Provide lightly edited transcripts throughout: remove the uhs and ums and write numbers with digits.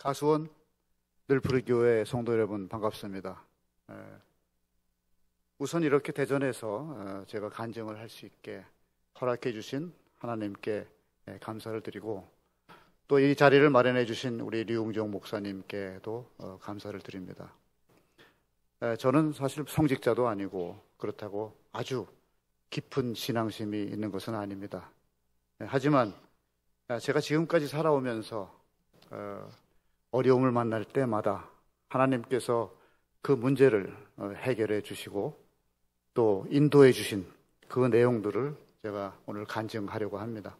가수원 늘푸르교회 성도 여러분 반갑습니다. 우선 이렇게 대전에서 제가 간증을 할 수 있게 허락해 주신 하나님께 감사를 드리고, 또 이 자리를 마련해 주신 우리 류웅정 목사님께도 감사를 드립니다. 저는 사실 성직자도 아니고 그렇다고 아주 깊은 신앙심이 있는 것은 아닙니다. 하지만 제가 지금까지 살아오면서 어려움을 만날 때마다 하나님께서 그 문제를 해결해 주시고 또 인도해 주신 그 내용들을 제가 오늘 간증하려고 합니다.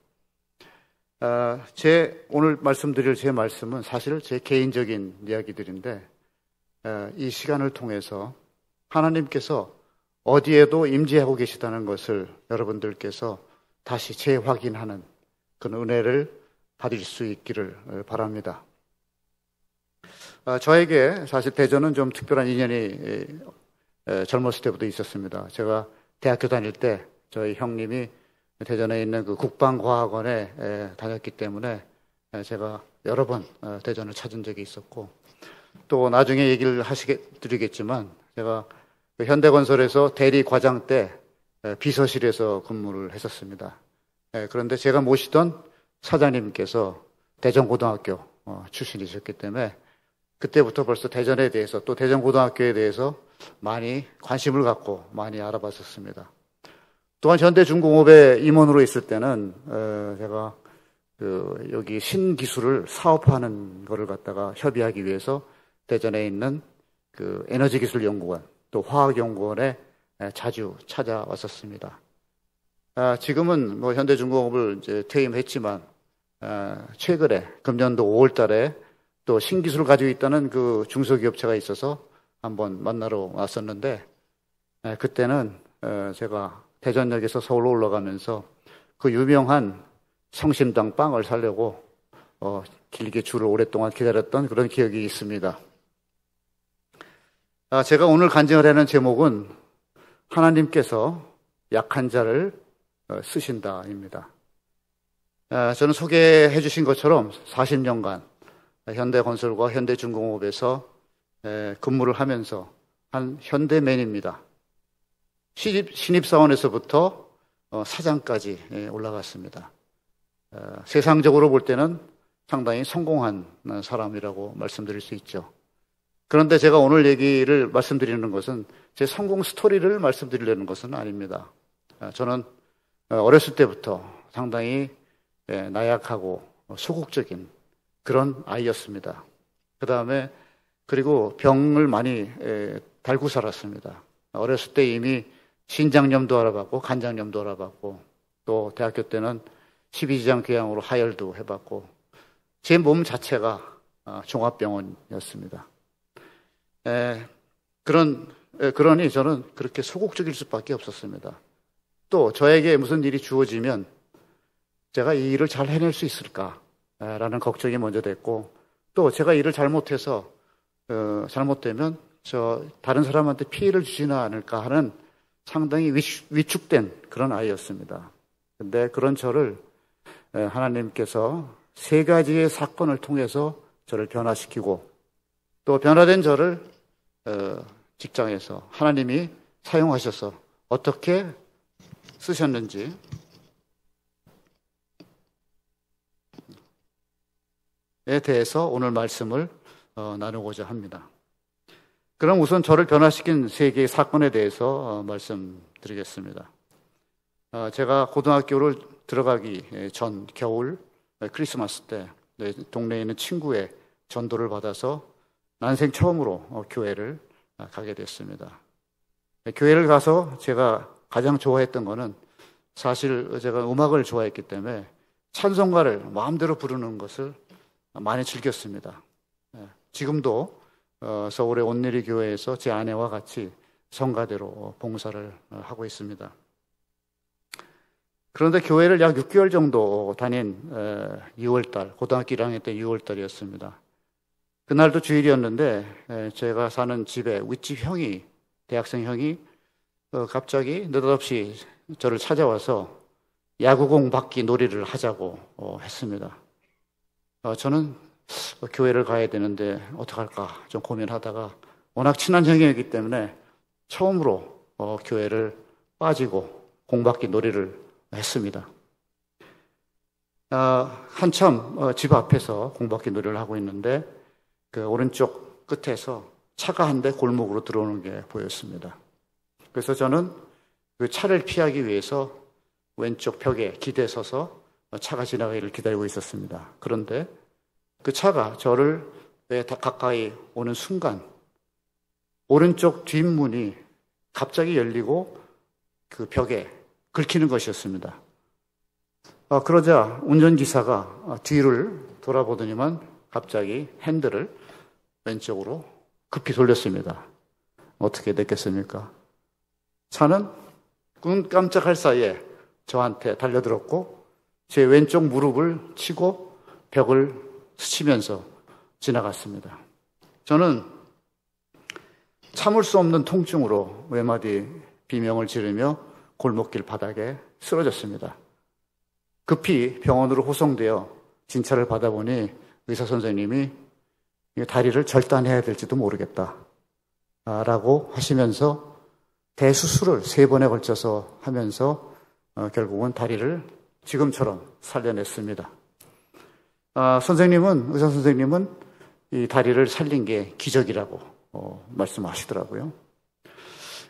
오늘 말씀드릴 제 말씀은 사실 제 개인적인 이야기들인데, 이 시간을 통해서 하나님께서 어디에도 임재하고 계시다는 것을 여러분들께서 다시 재확인하는 그런 은혜를 받을 수 있기를 바랍니다. 저에게 사실 대전은 좀 특별한 인연이 젊었을 때부터 있었습니다. 제가 대학교 다닐 때 저희 형님이 대전에 있는 그 국방과학원에 다녔기 때문에 제가 여러 번 대전을 찾은 적이 있었고, 또 나중에 얘기를 드리겠지만 제가 현대건설에서 대리 과장 때 비서실에서 근무를 했었습니다. 그런데 제가 모시던 사장님께서 대전고등학교 출신이셨기 때문에 그때부터 벌써 대전에 대해서 또 대전고등학교에 대해서 많이 관심을 갖고 많이 알아봤었습니다. 또한 현대중공업에 임원으로 있을 때는 제가 여기 신기술을 사업하는 거를 갖다가 협의하기 위해서 대전에 있는 그 에너지기술연구원 또 화학연구원에 자주 찾아왔었습니다. 지금은 뭐 현대중공업을 이제 퇴임했지만 최근에 금년도 5월 달에 또 신기술을 가지고 있다는 그 중소기업체가 있어서 한번 만나러 왔었는데, 그때는 제가 대전역에서 서울로 올라가면서 그 유명한 성심당 빵을 사려고 길게 줄을 오랫동안 기다렸던 그런 기억이 있습니다. 제가 오늘 간증을 하는 제목은 하나님께서 약한 자를 쓰신다입니다. 저는 소개해 주신 것처럼 40년간 현대건설과 현대중공업에서 근무를 하면서 한 현대맨입니다. 신입사원에서부터 사장까지 올라갔습니다. 세상적으로 볼 때는 상당히 성공한 사람이라고 말씀드릴 수 있죠. 그런데 제가 오늘 얘기를 말씀드리는 것은 제 성공 스토리를 말씀드리려는 것은 아닙니다. 저는 어렸을 때부터 상당히 나약하고 소극적인 그런 아이였습니다. 그리고 병을 많이 달고 살았습니다. 어렸을 때 이미 신장염도 알아봤고 간장염도 알아봤고, 또 대학교 때는 12지장 궤양으로 하혈도 해봤고, 제 몸 자체가 종합병원이었습니다. 그러니 저는 그렇게 소극적일 수밖에 없었습니다. 또 저에게 무슨 일이 주어지면 제가 이 일을 잘 해낼 수 있을까라는 걱정이 먼저 됐고, 또 제가 일을 잘못해서 잘못되면 다른 사람한테 피해를 주지는 않을까 하는 상당히 위축된 그런 아이였습니다. 근데 그런 저를 하나님께서 세 가지의 사건을 통해서 저를 변화시키고, 또 변화된 저를 직장에서 하나님이 사용하셔서 어떻게 쓰셨는지에 대해서 오늘 말씀을 나누고자 합니다. 그럼 우선 저를 변화시킨 세 개의 사건에 대해서 말씀드리겠습니다. 제가 고등학교를 들어가기 전 겨울 크리스마스 때 동네에 있는 친구의 전도를 받아서 난생 처음으로 교회를 가게 됐습니다. 교회를 가서 제가 가장 좋아했던 거는, 사실 제가 음악을 좋아했기 때문에 찬송가를 마음대로 부르는 것을 많이 즐겼습니다. 지금도 서울의 온누리 교회에서 제 아내와 같이 성가대로 봉사를 하고 있습니다. 그런데 교회를 약 6개월 정도 다닌 6월달, 고등학교 1학년 때 6월달이었습니다. 그날도 주일이었는데 제가 사는 집에 윗집 형이, 대학생 형이 갑자기 느닷없이 저를 찾아와서 야구공 받기 놀이를 하자고 했습니다. 저는 교회를 가야 되는데 어떡할까 좀 고민하다가 워낙 친한 형이었기 때문에 처음으로 교회를 빠지고 공박기 놀이를 했습니다. 한참 집 앞에서 공박기 놀이를 하고 있는데 그 오른쪽 끝에서 차가 한 대 골목으로 들어오는 게 보였습니다. 그래서 저는 그 차를 피하기 위해서 왼쪽 벽에 기대 서서 차가 지나가기를 기다리고 있었습니다. 그런데 그 차가 저를 가까이 오는 순간 오른쪽 뒷문이 갑자기 열리고 그 벽에 긁히는 것이었습니다. 그러자 운전기사가 뒤를 돌아보더니만 갑자기 핸들을 왼쪽으로 급히 돌렸습니다. 어떻게 됐겠습니까? 차는 눈 깜짝할 사이에 저한테 달려들었고 제 왼쪽 무릎을 치고 벽을 스치면서 지나갔습니다. 저는 참을 수 없는 통증으로 외마디 비명을 지르며 골목길 바닥에 쓰러졌습니다. 급히 병원으로 호송되어 진찰을 받아보니 의사 선생님이 다리를 절단해야 될지도 모르겠다 라고 하시면서 대수술을 3번에 걸쳐서 하면서 결국은 다리를 지금처럼 살려냈습니다. 의사 선생님은 이 다리를 살린 게 기적이라고 말씀하시더라고요.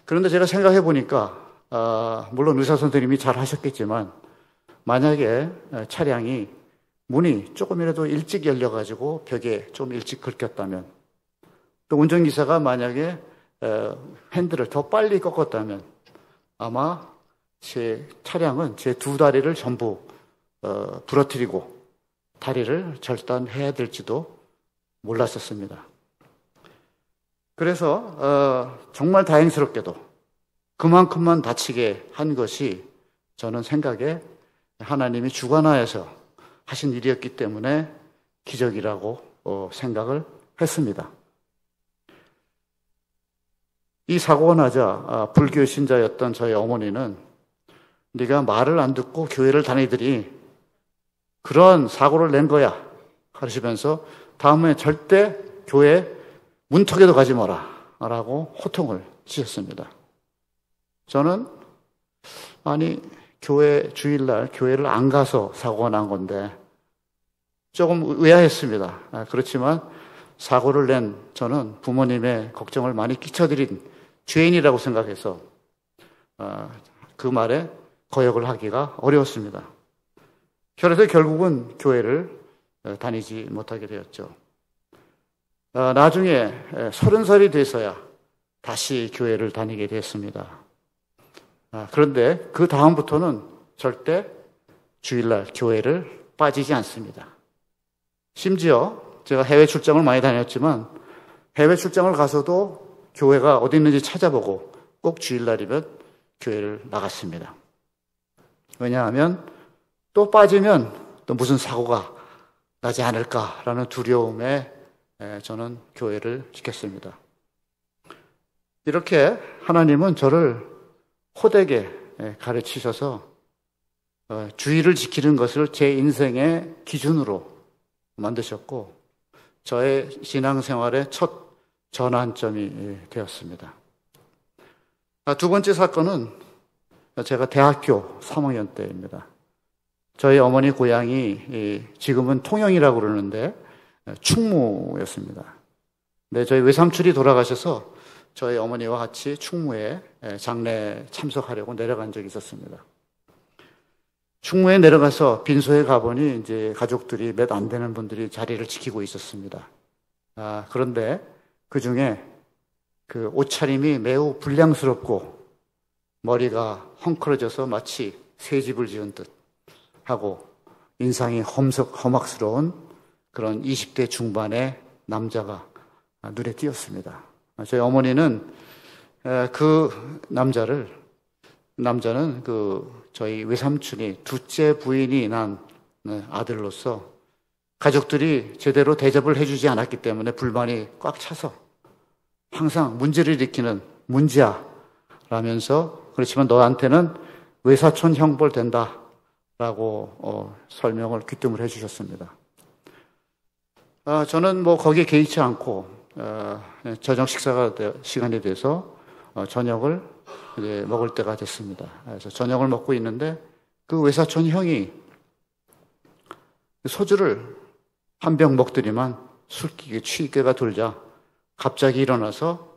그런데 제가 생각해 보니까 물론 의사 선생님이 잘 하셨겠지만 만약에 차량이 문이 조금이라도 일찍 열려가지고 벽에 좀 일찍 긁혔다면 또 운전기사가 만약에 핸들을 더 빨리 꺾었다면 아마 제 차량은 제 2다리를 전부 부러뜨리고 다리를 절단해야 될지도 몰랐었습니다. 그래서 정말 다행스럽게도 그만큼만 다치게 한 것이 저는 생각에 하나님이 주관하여서 하신 일이었기 때문에 기적이라고 생각을 했습니다. 이 사고가 나자 불교 신자였던 저희 어머니는 네가 말을 안 듣고 교회를 다니더니 그런 사고를 낸 거야 하시면서 다음에 절대 교회 문턱에도 가지 마라 라고 호통을 치셨습니다. 저는 교회 주일날 교회를 안 가서 사고가 난 건데 조금 의아했습니다. 그렇지만 사고를 낸 저는 부모님의 걱정을 많이 끼쳐드린 죄인이라고 생각해서 그 말에 거역을 하기가 어려웠습니다. 그래서 결국은 교회를 다니지 못하게 되었죠. 나중에 30살이 돼서야 다시 교회를 다니게 됐습니다. 그런데 그 다음부터는 절대 주일날 교회를 빠지지 않습니다. 심지어 제가 해외 출장을 많이 다녔지만 해외 출장을 가서도 교회가 어디 있는지 찾아보고 꼭 주일날이면 교회를 나갔습니다. 왜냐하면 또 빠지면 또 무슨 사고가 나지 않을까라는 두려움에 저는 교회를 지켰습니다. 이렇게 하나님은 저를 호되게 가르치셔서 주의를 지키는 것을 제 인생의 기준으로 만드셨고 저의 신앙생활의 첫 전환점이 되었습니다. 두 번째 사건은 제가 대학교 3학년 때입니다. 저희 어머니 고향이 지금은 통영이라고 그러는데 충무였습니다. 네, 저희 외삼촌이 돌아가셔서 저희 어머니와 같이 충무에 장례 참석하려고 내려간 적이 있었습니다. 충무에 내려가서 빈소에 가보니 이제 가족들이 몇 안 되는 분들이 자리를 지키고 있었습니다. 그런데 그 중에 그 옷차림이 매우 불량스럽고 머리가 헝클어져서 마치 새 집을 지은 듯 하고 인상이 험악스러운 그런 20대 중반의 남자가 눈에 띄었습니다. 저희 어머니는 그 남자는 저희 외삼촌이 둘째 부인이 난 아들로서 가족들이 제대로 대접을 해주지 않았기 때문에 불만이 꽉 차서 항상 문제를 일으키는 문제야 라면서 그렇지만 너한테는 외사촌 형벌 된다 라고 설명을 귀뜸을 해주셨습니다. 저는 뭐 거기에 개의치 않고 저녁 시간이 돼서 저녁을 이제 먹을 때가 됐습니다. 그래서 저녁을 먹고 있는데 그 외사촌 형이 소주를 한 병 먹더니만 취기가 돌자 갑자기 일어나서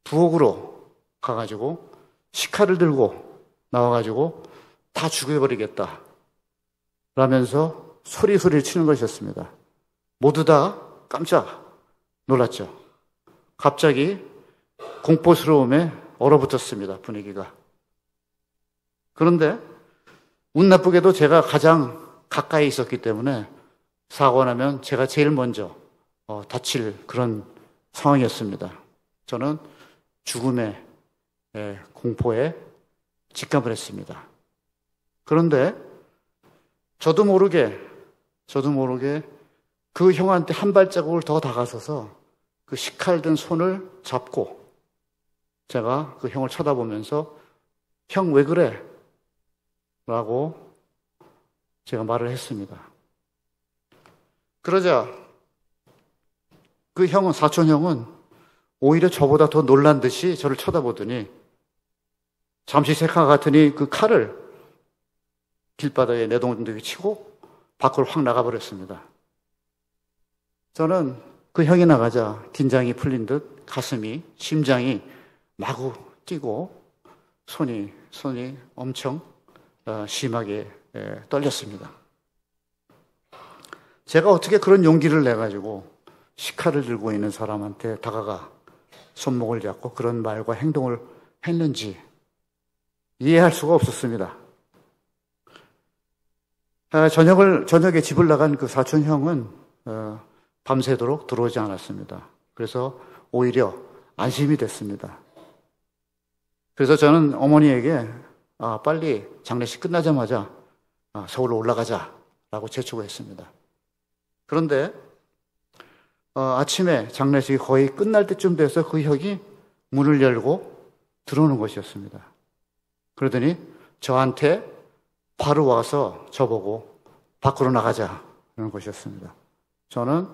부엌으로 가가지고 식칼을 들고 나와가지고 다 죽여버리겠다 라면서 소리를 치는 것이었습니다. 모두 다 깜짝 놀랐죠. 갑자기 공포스러움에 얼어붙었습니다. 분위기가. 그런데 운 나쁘게도 제가 가장 가까이 있었기 때문에 사고가 나면 제가 제일 먼저 다칠 그런 상황이었습니다. 저는 죽음의 공포에 직감을 했습니다. 그런데 저도 모르게 그 형한테 한 발자국을 더 다가서서 그 식칼 든 손을 잡고 제가 그 형을 쳐다보면서 형 왜 그래? 라고 제가 말을 했습니다. 그러자 그 형은, 사촌 형은 오히려 저보다 더 놀란 듯이 저를 쳐다보더니 잠시 생각 같으니 그 칼을 길바닥에 내동댕이 치고 밖으로 확 나가버렸습니다. 저는 그 형이 나가자 긴장이 풀린 듯 심장이 마구 뛰고 손이 엄청 심하게 떨렸습니다. 제가 어떻게 그런 용기를 내가지고 식칼을 들고 있는 사람한테 다가가 손목을 잡고 그런 말과 행동을 했는지 이해할 수가 없었습니다. 저녁에 집을 나간 그 사촌 형은 밤새도록 들어오지 않았습니다. 그래서 오히려 안심이 됐습니다. 그래서 저는 어머니에게 빨리 장례식 끝나자마자 서울로 올라가자라고 재촉했습니다. 그런데 아침에 장례식이 거의 끝날 때쯤 돼서 그 형이 문을 열고 들어오는 것이었습니다. 그러더니 저한테 바로 와서 저보고 밖으로 나가자는 것이었습니다. 저는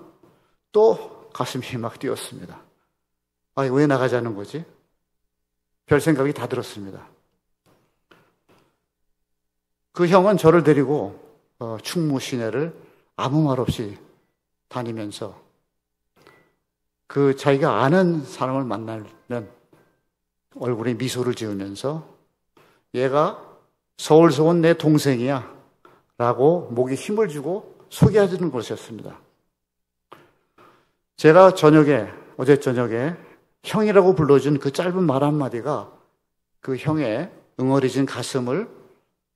또 가슴이 막 뛰었습니다. 왜 나가자는 거지? 별 생각이 다 들었습니다. 그 형은 저를 데리고 충무 시내를 아무 말 없이 다니면서 그 자기가 아는 사람을 만나면 얼굴에 미소를 지으면서 얘가 서울서 온 내 동생이야 라고 목에 힘을 주고 소개해주는 것이었습니다. 제가 어제 저녁에 형이라고 불러준 그 짧은 말 한마디가 그 형의 응어리진 가슴을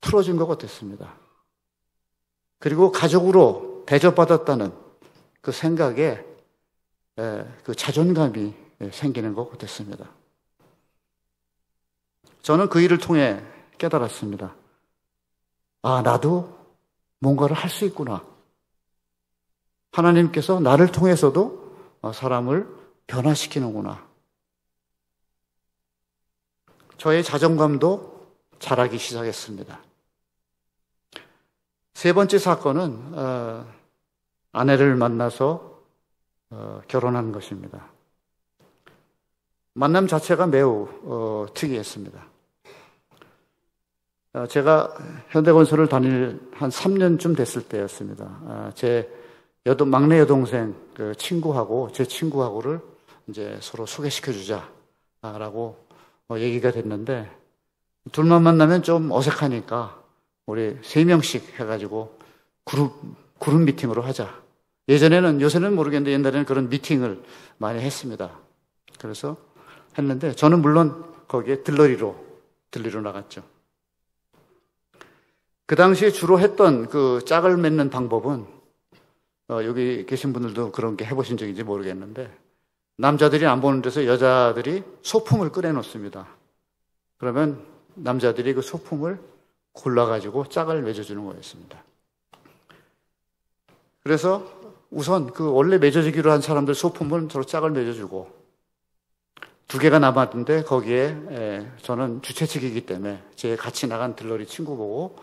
풀어준 것 같았습니다. 그리고 가족으로 대접받았다는 그 생각에 그 자존감이 생기는 것 같았습니다. 저는 그 일을 통해 깨달았습니다. 나도 뭔가를 할 수 있구나. 하나님께서 나를 통해서도 사람을 변화시키는구나. 저의 자존감도 자라기 시작했습니다. 세 번째 사건은 아내를 만나서 결혼한 것입니다. 만남 자체가 매우 특이했습니다. 제가 현대건설을 다닐 한 3년쯤 됐을 때였습니다. 제 막내 여동생 그 친구하고 제 친구하고를 이제 서로 소개시켜주자라고 얘기가 됐는데 둘만 만나면 좀 어색하니까 우리 3명씩 해가지고 그룹 미팅으로 하자. 요새는 모르겠는데 옛날에는 그런 미팅을 많이 했습니다. 그래서 했는데 저는 물론 거기에 들러리로 나갔죠. 그 당시에 주로 했던 그 짝을 맺는 방법은 여기 계신 분들도 그런 게 해보신 적인지 모르겠는데 남자들이 안 보는 데서 여자들이 소품을 꺼내놓습니다. 그러면 남자들이 그 소품을 골라가지고 짝을 맺어주는 거였습니다. 그래서 우선 그 원래 맺어주기로 한 사람들 소품은 서로 짝을 맺어주고 2개가 남았는데 거기에 저는 주최측이기 때문에 제 같이 나간 들러리 친구 보고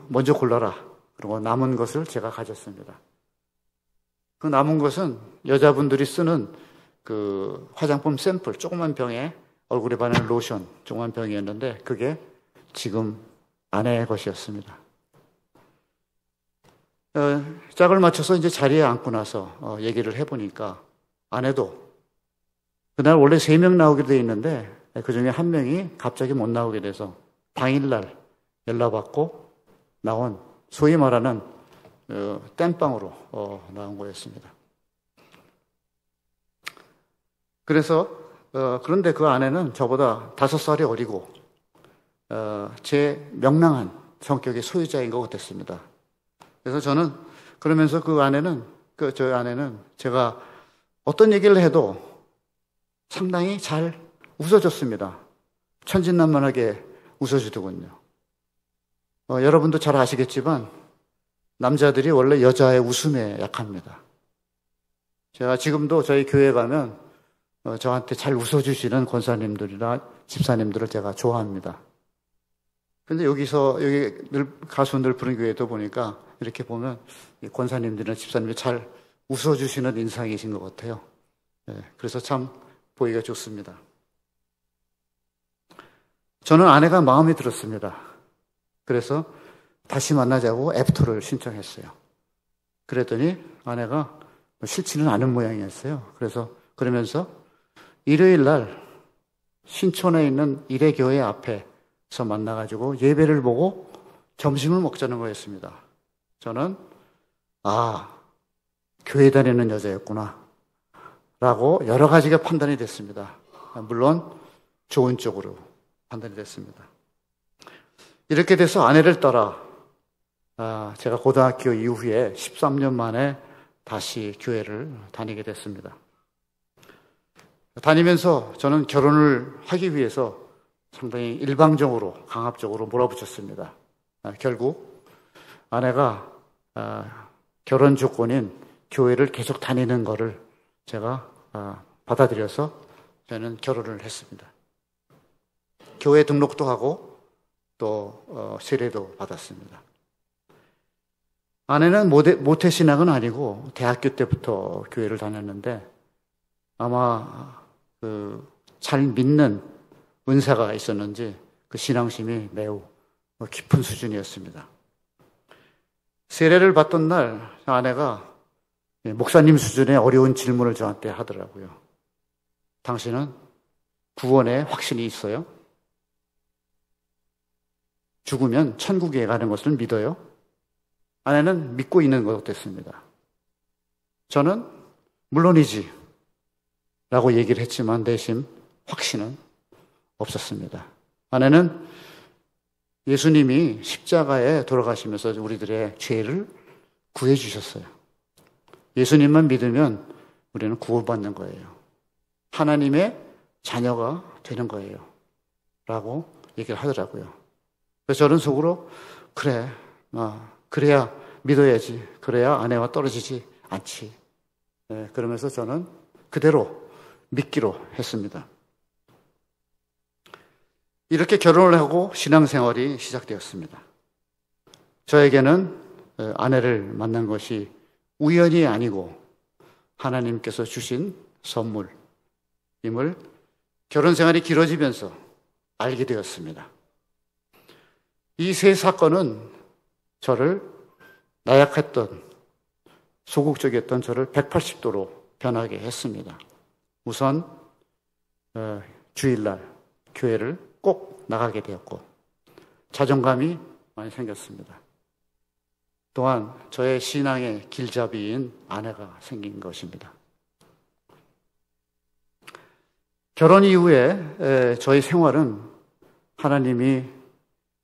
먼저 골라라. 그리고 남은 것을 제가 가졌습니다. 그 남은 것은 여자분들이 쓰는 그 화장품 샘플, 조그만 병에 얼굴에 바르는 로션, 조그만 병이었는데 그게 지금 아내의 것이었습니다. 짝을 맞춰서 이제 자리에 앉고 나서 얘기를 해보니까 아내도 그날 원래 3명 나오게 돼 있는데 그 중에 1명이 갑자기 못 나오게 돼서 당일날 연락받고 나온 소위 말하는 땜빵으로 나온 거였습니다. 그래서 그런데 그 아내는 저보다 5살이 어리고 제 명랑한 성격의 소유자인 것 같았습니다. 그래서 저는 그러면서 저희 아내는 제가 어떤 얘기를 해도 상당히 잘 웃어줬습니다. 천진난만하게 웃어주더군요. 여러분도 잘 아시겠지만 남자들이 원래 여자의 웃음에 약합니다. 제가 지금도 저희 교회 가면 저한테 잘 웃어주시는 권사님들이나 집사님들을 제가 좋아합니다. 근데 여기 가수 늘 부른 교회도 보니까 이렇게 보면 권사님들이나 집사님이 잘 웃어주시는 인상이신 것 같아요. 그래서 참 보기가 좋습니다. 저는 아내가 마음에 들었습니다. 그래서 다시 만나자고 애프터를 신청했어요. 그랬더니 아내가 싫지는 않은 모양이었어요. 그러면서 일요일 날 신촌에 있는 일회교회 앞에서 만나가지고 예배를 보고 점심을 먹자는 거였습니다. 저는 교회 다니는 여자였구나 라고 여러 가지가 판단이 됐습니다. 물론 좋은 쪽으로 판단이 됐습니다. 이렇게 돼서 아내를 따라 제가 고등학교 이후에 13년 만에 다시 교회를 다니게 됐습니다. 다니면서 저는 결혼을 하기 위해서 상당히 일방적으로 강압적으로 몰아붙였습니다. 결국 아내가 결혼 조건인 교회를 계속 다니는 거를 제가 받아들여서 저는 결혼을 했습니다. 교회 등록도 하고 또 세례도 받았습니다. 아내는 모태신앙은 아니고 대학교 때부터 교회를 다녔는데 아마 잘 믿는 은사가 있었는지 그 신앙심이 매우 깊은 수준이었습니다. 세례를 받던 날 아내가 목사님 수준의 어려운 질문을 저한테 하더라고요. 당신은 구원에 확신이 있어요? 죽으면 천국에 가는 것을 믿어요? 아내는 믿고 있는 것 같았습니다. 저는 물론이지 라고 얘기를 했지만 내심 확신은 없었습니다. 아내는 예수님이 십자가에 돌아가시면서 우리들의 죄를 구해주셨어요. 예수님만 믿으면 우리는 구원받는 거예요. 하나님의 자녀가 되는 거예요. 라고 얘기를 하더라고요. 그래서 저는 속으로 그래야 믿어야지. 그래야 아내와 떨어지지 않지. 그러면서 저는 그대로 믿기로 했습니다. 이렇게 결혼을 하고 신앙생활이 시작되었습니다. 저에게는 아내를 만난 것이 우연이 아니고 하나님께서 주신 선물임을 결혼생활이 길어지면서 알게 되었습니다. 이 세 사건은 저를 나약했던 소극적이었던 저를 180도로 변하게 했습니다. 우선 주일날 교회를 꼭 나가게 되었고 자존감이 많이 생겼습니다. 또한 저의 신앙의 길잡이인 아내가 생긴 것입니다. 결혼 이후에 저희 생활은 하나님이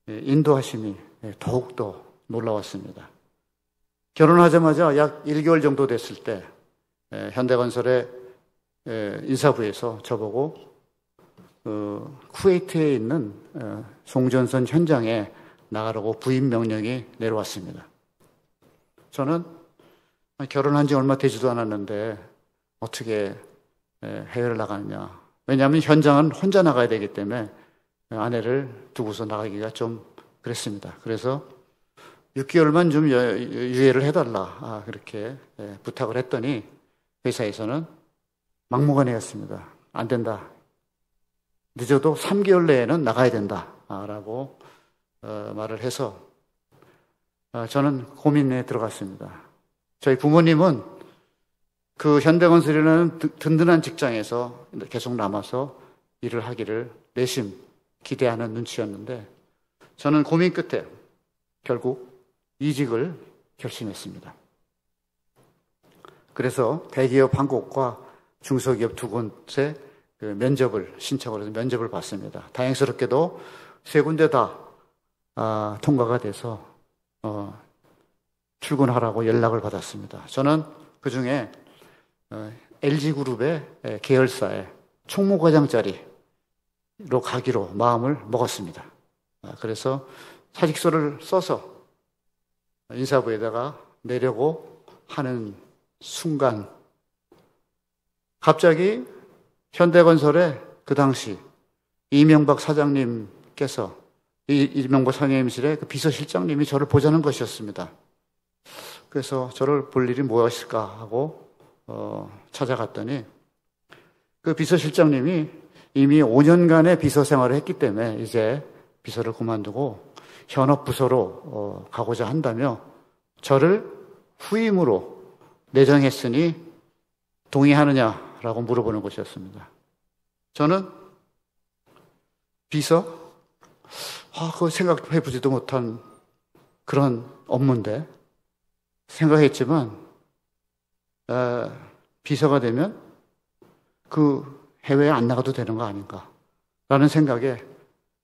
인도하심이 더욱더 놀라웠습니다. 결혼하자마자 약 1개월 정도 됐을 때 현대건설의 인사부에서 저보고 쿠웨이트에 있는 송전선 현장에 나가라고 부임 명령이 내려왔습니다. 저는 결혼한 지 얼마 되지도 않았는데 어떻게 해외를 나가느냐. 왜냐하면 현장은 혼자 나가야 되기 때문에 아내를 두고서 나가기가 좀 그랬습니다. 그래서 6개월만 좀 유예를 해달라. 그렇게 부탁을 했더니 회사에서는 막무가내였습니다. 안 된다. 늦어도 3개월 내에는 나가야 된다. 라고 말을 해서 저는 고민에 들어갔습니다. 저희 부모님은 그 현대건설이라는 든든한 직장에서 계속 남아서 일을 하기를 내심 기대하는 눈치였는데 저는 고민 끝에 결국 이직을 결심했습니다. 그래서 대기업 한 곳과 중소기업 두 곳에 면접을 신청을 해서 면접을 봤습니다. 다행스럽게도 세 군데 다 통과가 돼서 출근하라고 연락을 받았습니다. 저는 그중에 LG그룹의 계열사에 총무과장자리로 가기로 마음을 먹었습니다. 그래서 사직서를 써서 인사부에다가 내려고 하는 순간 갑자기 현대건설의 그 당시 이명박 사장님께서 이명박 사장님실의 그 비서실장님이 저를 보자는 것이었습니다. 그래서 저를 볼 일이 무엇일까 하고 찾아갔더니 그 비서실장님이 이미 5년간의 비서 생활을 했기 때문에 이제 비서를 그만두고 현업부서로 가고자 한다며 저를 후임으로 내정했으니 동의하느냐라고 물어보는 것이었습니다. 저는 비서? 그거 생각해보지도 못한 그런 업무인데 생각했지만 비서가 되면 그 해외에 안 나가도 되는 거 아닌가 라는 생각에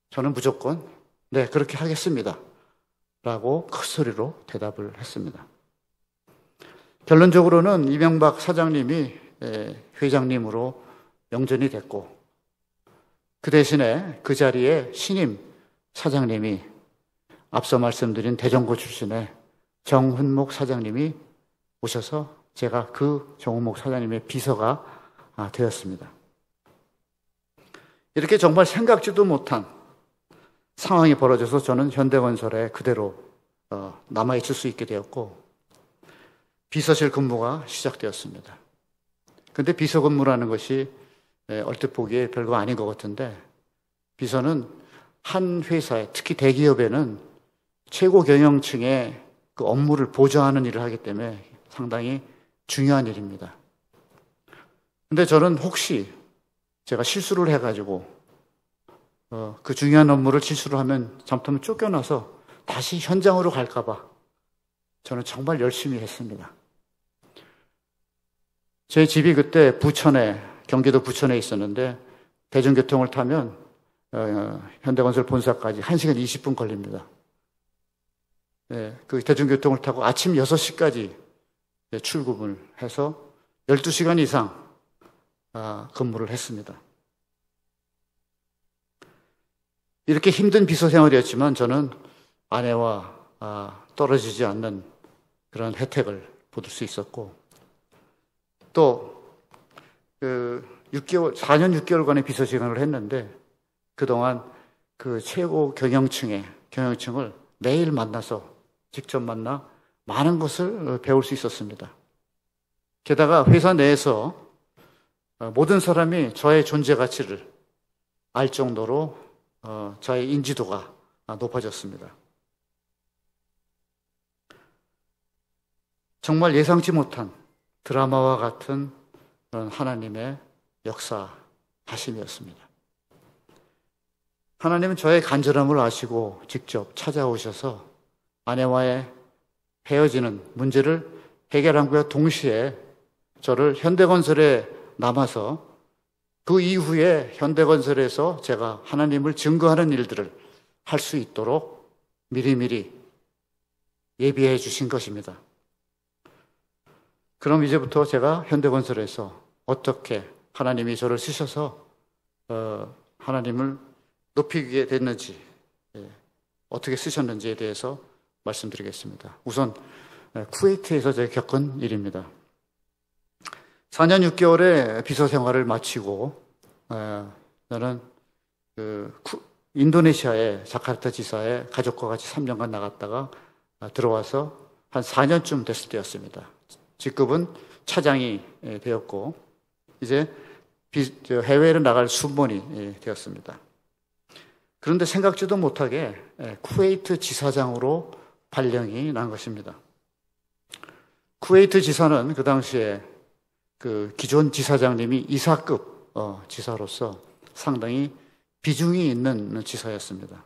저는 무조건 네 그렇게 하겠습니다 라고 큰 소리로 대답을 했습니다. 결론적으로는 이명박 사장님이 회장님으로 영전이 됐고 그 대신에 그 자리에 신임 사장님이 앞서 말씀드린 대전고 출신의 정훈목 사장님이 오셔서 제가 그 정훈목 사장님의 비서가 되었습니다. 이렇게 정말 생각지도 못한 상황이 벌어져서 저는 현대건설에 그대로 남아있을 수 있게 되었고 비서실 근무가 시작되었습니다. 그런데 비서 근무라는 것이 얼핏 보기에 별거 아닌 것 같은데 비서는 한 회사에 특히 대기업에는 최고 경영층의 그 업무를 보좌하는 일을 하기 때문에 상당히 중요한 일입니다. 그런데 저는 혹시 제가 실수를 해가지고 그 중요한 업무를 실수를 하면 잘못하면 쫓겨나서 다시 현장으로 갈까봐 저는 정말 열심히 했습니다. 제 집이 그때 경기도 부천에 있었는데 대중교통을 타면 현대건설 본사까지 1시간 20분 걸립니다. 그 대중교통을 타고 아침 6시까지 출근을 해서 12시간 이상 근무를 했습니다. 이렇게 힘든 비서 생활이었지만 저는 아내와 떨어지지 않는 그런 혜택을 받을 수 있었고 또 4년 6개월간의 비서 시간을 했는데 그동안 그 최고 경영층을 매일 만나서 직접 만나 많은 것을 배울 수 있었습니다. 게다가 회사 내에서 모든 사람이 저의 존재 가치를 알 정도로 저의 인지도가 높아졌습니다. 정말 예상치 못한 드라마와 같은 그런 하나님의 역사하심이었습니다. 하나님은 저의 간절함을 아시고 직접 찾아오셔서 아내와의 헤어지는 문제를 해결함과 동시에 저를 현대건설에 남아서 그 이후에 현대건설에서 제가 하나님을 증거하는 일들을 할 수 있도록 미리미리 예비해 주신 것입니다. 그럼 이제부터 제가 현대건설에서 어떻게 하나님이 저를 쓰셔서 하나님을 높이게 됐는지 어떻게 쓰셨는지에 대해서 말씀드리겠습니다. 우선 쿠웨이트에서 제가 겪은 일입니다. 4년 6개월의 비서 생활을 마치고 저는 인도네시아의 자카르타 지사에 가족과 같이 3년간 나갔다가 들어와서 한 4년쯤 됐을 때였습니다. 직급은 차장이 되었고 이제 해외를 나갈 순번이 되었습니다. 그런데 생각지도 못하게 쿠웨이트 지사장으로 발령이 난 것입니다. 쿠웨이트 지사는 그 당시에 그 기존 지사장님이 이사급 지사로서 상당히 비중이 있는 지사였습니다.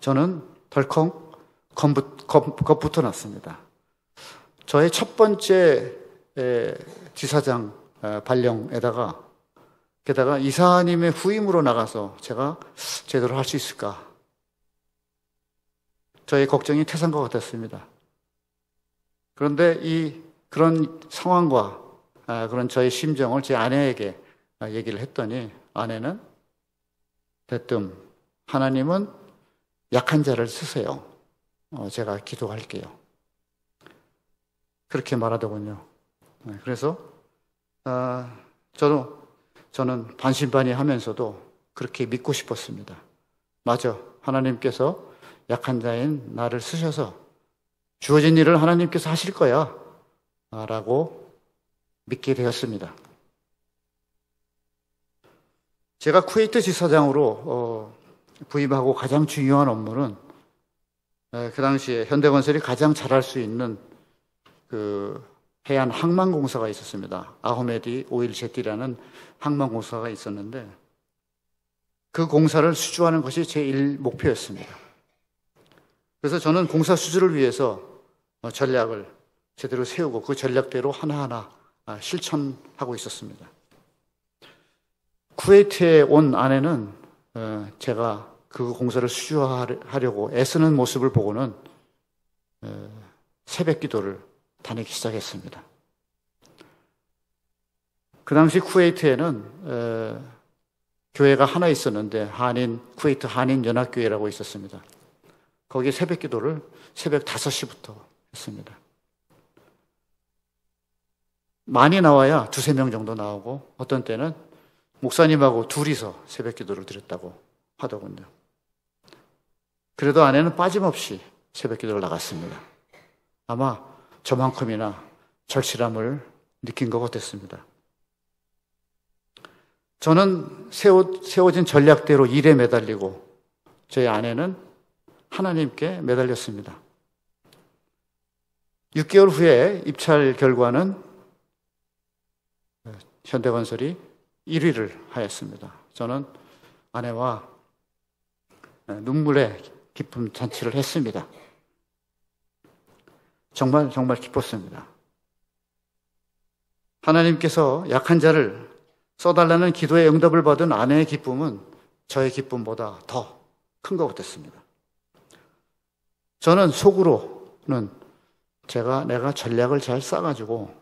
저는 덜컹 겁부터 났습니다. 저의 첫 번째 지사장 발령에다가 게다가 이사님의 후임으로 나가서 제가 제대로 할 수 있을까? 저의 걱정이 태산과 같았습니다. 그런데 그런 상황과 그런 저의 심정을 제 아내에게 얘기를 했더니 아내는 대뜸 하나님은 약한 자를 쓰세요. 제가 기도할게요. 그렇게 말하더군요. 그래서 저는 반신반의하면서도 그렇게 믿고 싶었습니다. 맞아, 하나님께서 약한 자인 나를 쓰셔서 주어진 일을 하나님께서 하실 거야 라고 믿게 되었습니다. 제가 쿠웨이트 지사장으로 부임하고 가장 중요한 업무는 그 당시에 현대건설이 가장 잘할 수 있는 그 해안 항만공사가 있었습니다. 아흐메디 오일 제티라는 항만공사가 있었는데 그 공사를 수주하는 것이 제1 목표였습니다. 그래서 저는 공사 수주를 위해서 전략을 제대로 세우고 그 전략대로 하나하나 실천하고 있었습니다. 쿠웨이트에 온 아내는 제가 그 공사를 수주하려고 애쓰는 모습을 보고는 새벽 기도를 다니기 시작했습니다. 그 당시 쿠웨이트에는 교회가 하나 있었는데 쿠웨이트 한인 연합교회라고 있었습니다. 거기 새벽 기도를 새벽 5시부터 했습니다. 많이 나와야 2-3명 정도 나오고 어떤 때는 목사님하고 둘이서 새벽 기도를 드렸다고 하더군요. 그래도 아내는 빠짐없이 새벽 기도를 나갔습니다. 아마 저만큼이나 절실함을 느낀 것 같았습니다. 저는 세워진 전략대로 일에 매달리고 저희 아내는 하나님께 매달렸습니다. 6개월 후에 입찰 결과는 현대건설이 1위를 하였습니다. 저는 아내와 눈물의 기쁨 잔치를 했습니다. 정말 기뻤습니다. 하나님께서 약한 자를 써달라는 기도의 응답을 받은 아내의 기쁨은 저의 기쁨보다 더 큰 것 같았습니다. 저는 속으로는 내가 전략을 잘 짜가지고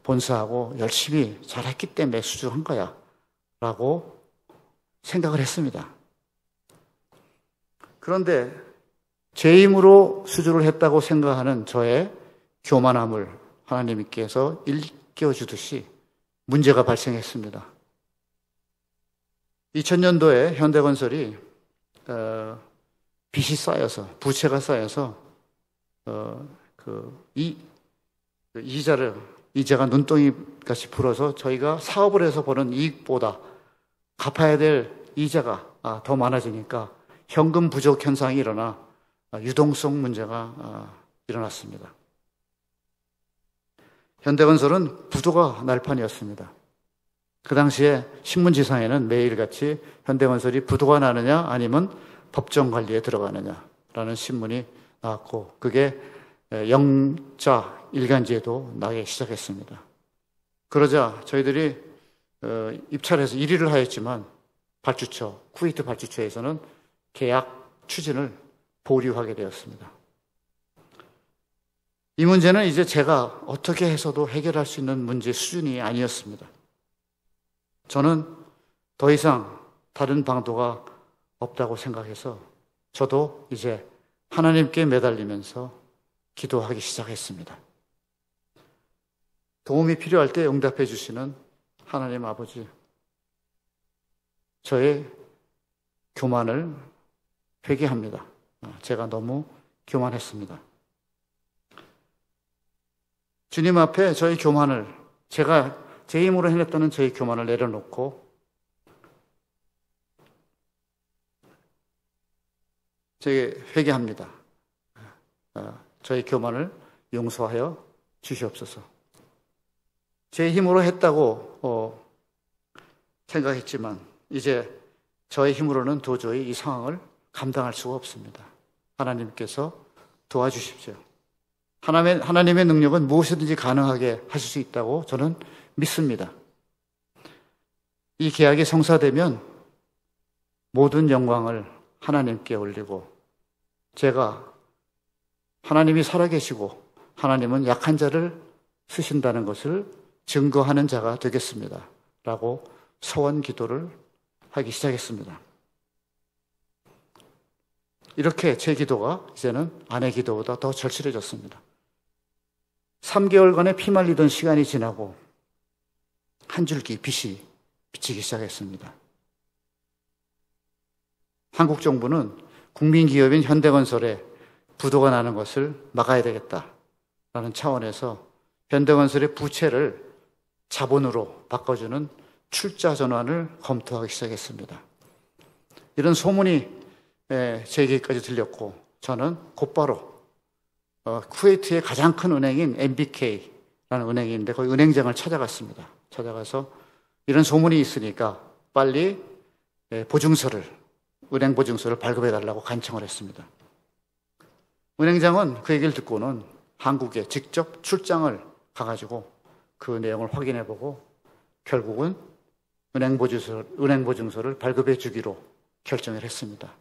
본사하고 열심히 잘했기 때문에 수주한 거야 라고 생각을 했습니다. 그런데 제 힘으로 수주를 했다고 생각하는 저의 교만함을 하나님께서 일깨워주듯이 문제가 발생했습니다. 2000년도에 현대건설이 빚이 쌓여서 부채가 쌓여서 이자가 눈덩이같이 불어서 저희가 사업을 해서 버는 이익보다 갚아야 될 이자가 더 많아지니까 현금 부족 현상이 일어나 유동성 문제가 일어났습니다. 현대건설은 부도가 날판이었습니다. 그 당시에 신문지상에는 매일같이 현대건설이 부도가 나느냐 아니면 법정관리에 들어가느냐라는 신문이 나왔고 그게 영자 일간지에도 나기 시작했습니다. 그러자 저희들이 입찰해서 1위를 하였지만 쿠웨이트 발주처에서는 계약 추진을 보류하게 되었습니다. 이 문제는 이제 제가 어떻게 해서도 해결할 수 있는 문제 수준이 아니었습니다. 저는 더 이상 다른 방도가 없다고 생각해서 저도 이제 하나님께 매달리면서 기도하기 시작했습니다. 도움이 필요할 때 응답해 주시는 하나님 아버지, 저의 교만을 회개합니다. 제가 너무 교만했습니다. 주님 앞에 저희 교만을, 제가 제 힘으로 해냈다는 저희 교만을 내려놓고 저에게 회개합니다. 저희 교만을 용서하여 주시옵소서. 제 힘으로 했다고 생각했지만 이제 저의 힘으로는 도저히 이 상황을 감당할 수가 없습니다. 하나님께서 도와주십시오. 하나님의 능력은 무엇이든지 가능하게 하실 수 있다고 저는 믿습니다. 이 계약이 성사되면 모든 영광을 하나님께 올리고, 제가 하나님이 살아계시고 하나님은 약한 자를 쓰신다는 것을 증거하는 자가 되겠습니다. 라고 서원 기도를 하기 시작했습니다. 이렇게 제 기도가 이제는 아내 기도보다 더 절실해졌습니다. 3개월간의 피 말리던 시간이 지나고 한 줄기 빛이 비치기 시작했습니다. 한국 정부는 국민기업인 현대건설에 부도가 나는 것을 막아야 되겠다라는 차원에서 현대건설의 부채를 자본으로 바꿔주는 출자 전환을 검토하기 시작했습니다. 이런 소문이 제게까지 들렸고 저는 곧바로 쿠웨이트의 가장 큰 은행인 MBK라는 은행이 있는데 거기 은행장을 찾아갔습니다. 찾아가서 이런 소문이 있으니까 빨리 은행 보증서를 발급해달라고 간청을 했습니다. 은행장은 그 얘기를 듣고는 한국에 직접 출장을 가가지고 그 내용을 확인해보고 결국은 은행 보증서를 발급해 주기로 결정을 했습니다.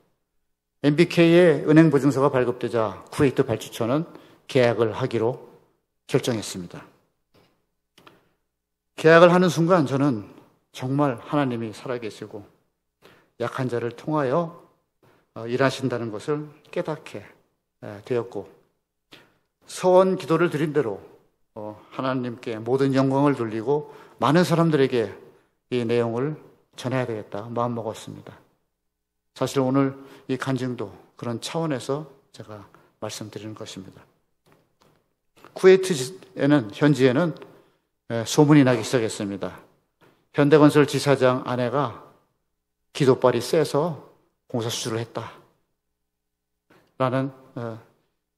MBK의 은행 보증서가 발급되자 쿠웨이트 발주처는 계약을 하기로 결정했습니다. 계약을 하는 순간 저는 정말 하나님이 살아계시고 약한 자를 통하여 일하신다는 것을 깨닫게 되었고, 서원 기도를 드린 대로 하나님께 모든 영광을 돌리고 많은 사람들에게 이 내용을 전해야 되겠다 마음먹었습니다. 사실 오늘 이 간증도 그런 차원에서 제가 말씀드리는 것입니다. 쿠웨이트에는 현지에는 소문이 나기 시작했습니다. 현대건설 지사장 아내가 기도발이 세서 공사 수주를 했다라는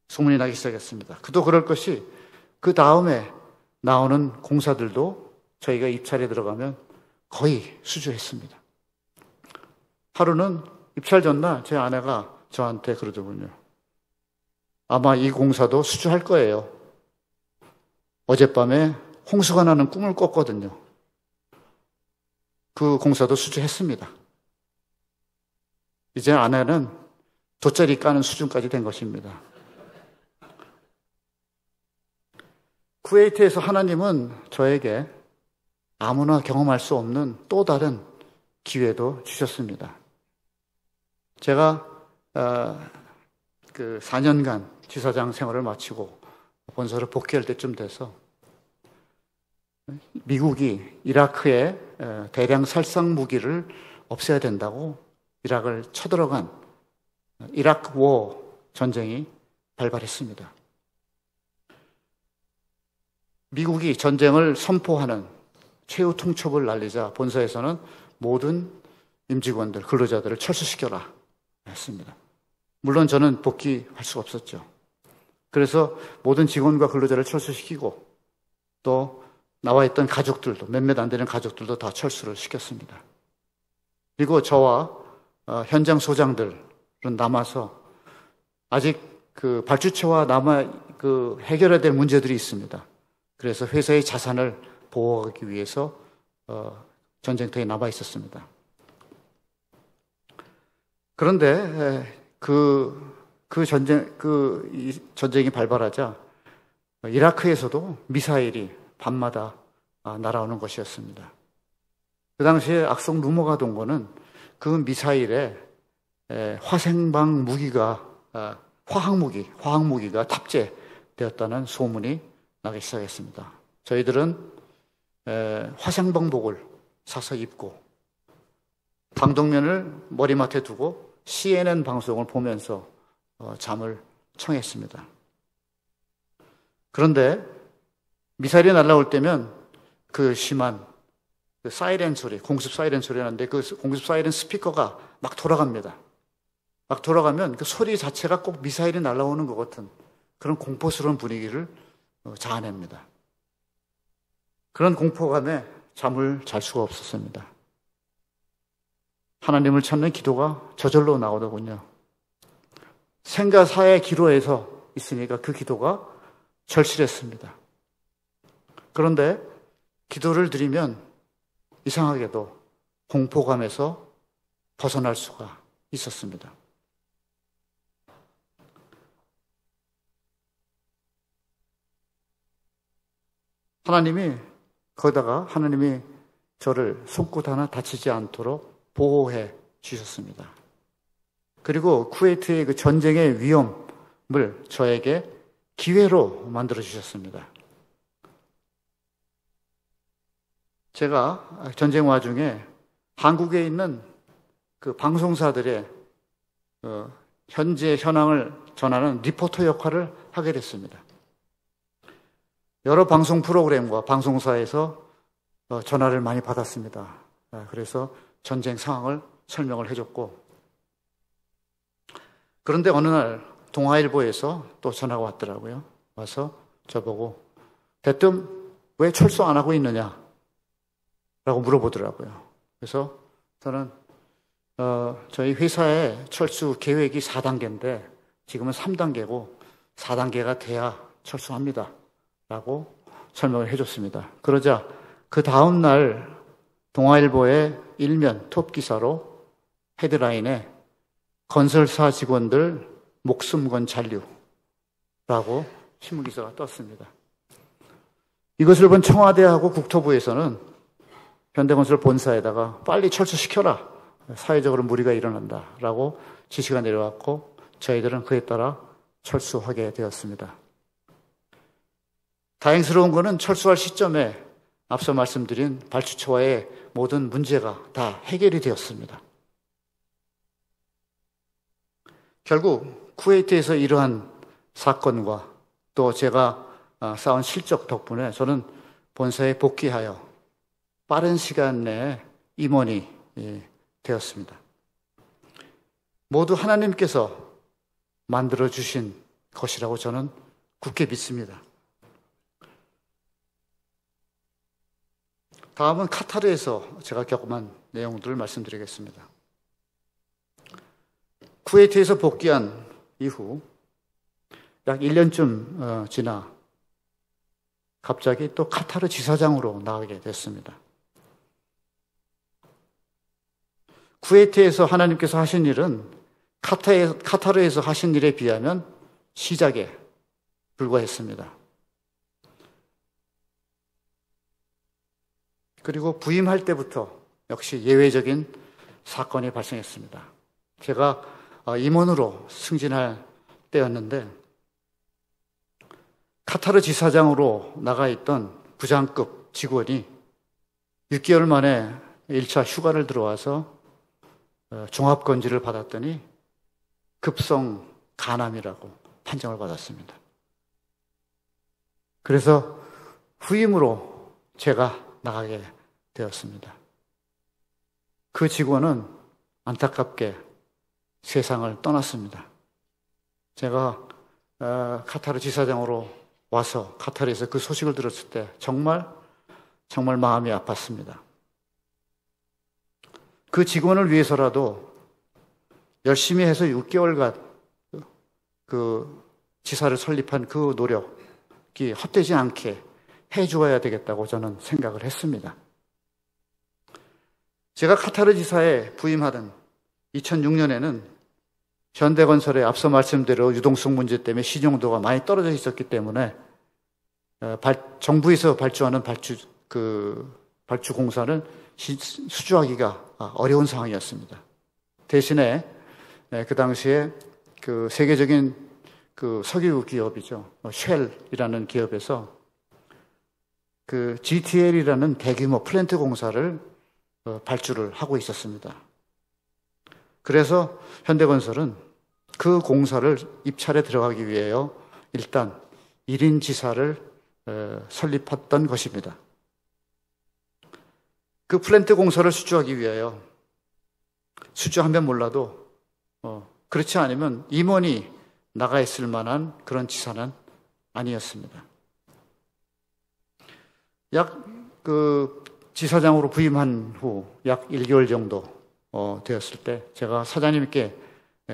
소문이 나기 시작했습니다. 그도 그럴 것이 그 다음에 나오는 공사들도 저희가 입찰에 들어가면 거의 수주했습니다. 하루는 입찰 전날 제 아내가 저한테 그러더군요. 아마 이 공사도 수주할 거예요. 어젯밤에 홍수가 나는 꿈을 꿨거든요. 그 공사도 수주했습니다. 이제 아내는 돗자리 까는 수준까지 된 것입니다. 쿠웨이트에서 하나님은 저에게 아무나 경험할 수 없는 또 다른 기회도 주셨습니다. 제가 그 4년간 지사장 생활을 마치고 본서를 복귀할 때쯤 돼서 미국이 이라크에 대량 살상 무기를 없애야 된다고 이라크를 쳐들어간 이라크 워 전쟁이 발발했습니다. 미국이 전쟁을 선포하는 최후 통첩을 날리자 본사에서는 모든 임직원들, 근로자들을 철수시켜라 했습니다. 물론 저는 복귀할 수가 없었죠. 그래서 모든 직원과 근로자를 철수시키고 또 나와 있던 가족들도, 몇몇 안 되는 가족들도 다 철수를 시켰습니다. 그리고 저와 현장 소장들은 남아서 아직 그 발주처와 해결해야 될 문제들이 있습니다. 그래서 회사의 자산을 보호하기 위해서 전쟁터에 남아 있었습니다. 그런데 이 전쟁이 발발하자 이라크에서도 미사일이 밤마다 날아오는 것이었습니다. 그 당시에 악성 루머가 돈 거는 그 미사일에 화생방 무기가, 화학무기가 탑재되었다는 소문이 나기 시작했습니다. 저희들은 화생방복을 사서 입고 방독면을 머리맡에 두고 CNN 방송을 보면서 잠을 청했습니다. 그런데 미사일이 날아올 때면 그 심한 그 사이렌 소리, 공습 사이렌 소리 나는데 그 공습 사이렌 스피커가 막 돌아갑니다. 막 돌아가면 그 소리 자체가 꼭 미사일이 날아오는 것 같은 그런 공포스러운 분위기를 자아냅니다. 그런 공포감에 잠을 잘 수가 없었습니다. 하나님을 찾는 기도가 저절로 나오더군요. 생과 사의 기로에서 있으니까 그 기도가 절실했습니다. 그런데 기도를 드리면 이상하게도 공포감에서 벗어날 수가 있었습니다. 하나님이 저를 손끝 하나 다치지 않도록 보호해 주셨습니다. 그리고 쿠웨이트의 그 전쟁의 위험을 저에게 기회로 만들어 주셨습니다. 제가 전쟁 와중에 한국에 있는 그 방송사들의 현재 현황을 전하는 리포터 역할을 하게 됐습니다. 여러 방송 프로그램과 방송사에서 전화를 많이 받았습니다. 그래서 전쟁 상황을 설명을 해줬고, 그런데 어느 날 동아일보에서 또 전화가 왔더라고요. 와서 저보고 대뜸 왜 철수 안 하고 있느냐 라고 물어보더라고요. 그래서 저는 저희 회사의 철수 계획이 4단계인데 지금은 3단계고 4단계가 돼야 철수합니다 라고 설명을 해줬습니다. 그러자 그 다음 날 동아일보의 일면 톱 기사로 헤드라인에 건설사 직원들 목숨 건 잔류라고 신문기사가 떴습니다. 이것을 본 청와대하고 국토부에서는 현대건설 본사에다가 빨리 철수시켜라. 사회적으로 무리가 일어난다라고 지시가 내려왔고 저희들은 그에 따라 철수하게 되었습니다. 다행스러운 것은 철수할 시점에 앞서 말씀드린 발주처와의 모든 문제가 다 해결이 되었습니다. 결국 쿠웨이트에서 이러한 사건과 또 제가 쌓은 실적 덕분에 저는 본사에 복귀하여 빠른 시간 내에 임원이 되었습니다. 모두 하나님께서 만들어주신 것이라고 저는 굳게 믿습니다. 다음은 카타르에서 제가 겪은 내용들을 말씀드리겠습니다. 쿠웨이트에서 복귀한 이후 약 1년쯤 지나 갑자기 또 카타르 지사장으로 나가게 됐습니다. 쿠웨이트에서 하나님께서 하신 일은 카타르에서 하신 일에 비하면 시작에 불과했습니다. 그리고 부임할 때부터 역시 예외적인 사건이 발생했습니다. 제가 임원으로 승진할 때였는데 카타르 지사장으로 나가 있던 부장급 직원이 6개월 만에 1차 휴가를 들어와서 종합건지를 받았더니 급성 간암이라고 판정을 받았습니다. 그래서 후임으로 제가 나가게 되었습니다. 그 직원은 안타깝게 세상을 떠났습니다. 제가 카타르 지사장으로 와서 카타르에서 그 소식을 들었을 때 정말 마음이 아팠습니다. 그 직원을 위해서라도 열심히 해서 6개월간 그 지사를 설립한 그 노력이 헛되지 않게 해주어야 되겠다고 저는 생각을 했습니다. 제가 카타르 지사에 부임하던 2006년에는 현대건설의 앞서 말씀대로 유동성 문제 때문에 신용도가 많이 떨어져 있었기 때문에 정부에서 발주하는 발주 공사는 수주하기가 어려운 상황이었습니다. 대신에 그 당시에 그 세계적인 그 석유 기업이죠. 쉘이라는 기업에서 그 GTL이라는 대규모 플랜트 공사를 발주를 하고 있었습니다. 그래서 현대건설은 그 공사를 입찰에 들어가기 위해요. 일단 1인 지사를 설립했던 것입니다. 그 플랜트 공사를 수주하기 위하여 수주하면 몰라도 그렇지 않으면 임원이 나가 있을 만한 그런 지사는 아니었습니다. 그 지사장으로 부임한 후 약 1개월 정도 되었을 때 제가 사장님께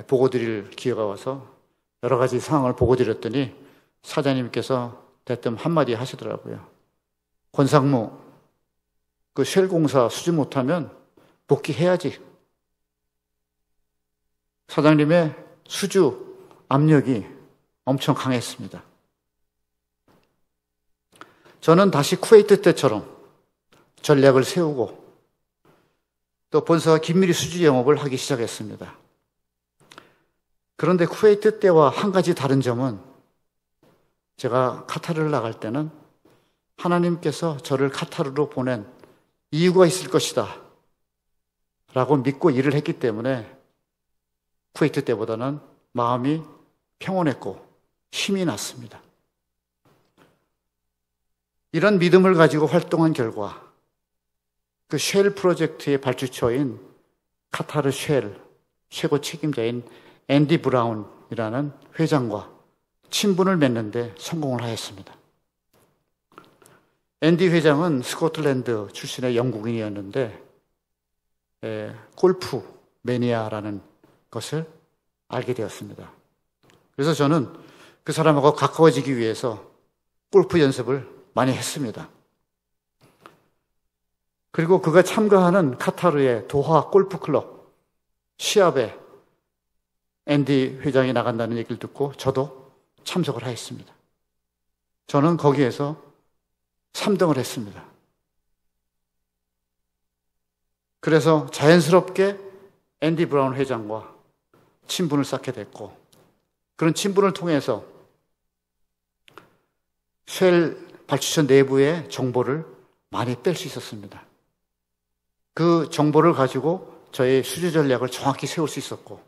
보고 드릴 기회가 와서 여러 가지 상황을 보고 드렸더니 사장님께서 대뜸 한마디 하시더라고요. 권상무, 그 쉘 공사 수주 못하면 복귀해야지. 사장님의 수주 압력이 엄청 강했습니다. 저는 다시 쿠웨이트 때처럼 전략을 세우고 또 본사와 긴밀히 수주 영업을 하기 시작했습니다. 그런데 쿠웨이트 때와 한 가지 다른 점은 제가 카타르를 나갈 때는 하나님께서 저를 카타르로 보낸 이유가 있을 것이다 라고 믿고 일을 했기 때문에 쿠웨이트 때보다는 마음이 평온했고 힘이 났습니다. 이런 믿음을 가지고 활동한 결과 그 쉘 프로젝트의 발주처인 카타르 쉘 최고 책임자인 앤디 브라운이라는 회장과 친분을 맺는데 성공을 하였습니다. 앤디 회장은 스코틀랜드 출신의 영국인이었는데 골프 매니아라는 것을 알게 되었습니다. 그래서 저는 그 사람하고 가까워지기 위해서 골프 연습을 많이 했습니다. 그리고 그가 참가하는 카타르의 도하 골프 클럽 시합에 앤디 회장이 나간다는 얘기를 듣고 저도 참석을 하였습니다. 저는 거기에서 3등을 했습니다. 그래서 자연스럽게 앤디 브라운 회장과 친분을 쌓게 됐고 그런 친분을 통해서 쉘 발주처 내부의 정보를 많이 뺄 수 있었습니다. 그 정보를 가지고 저의 수주 전략을 정확히 세울 수 있었고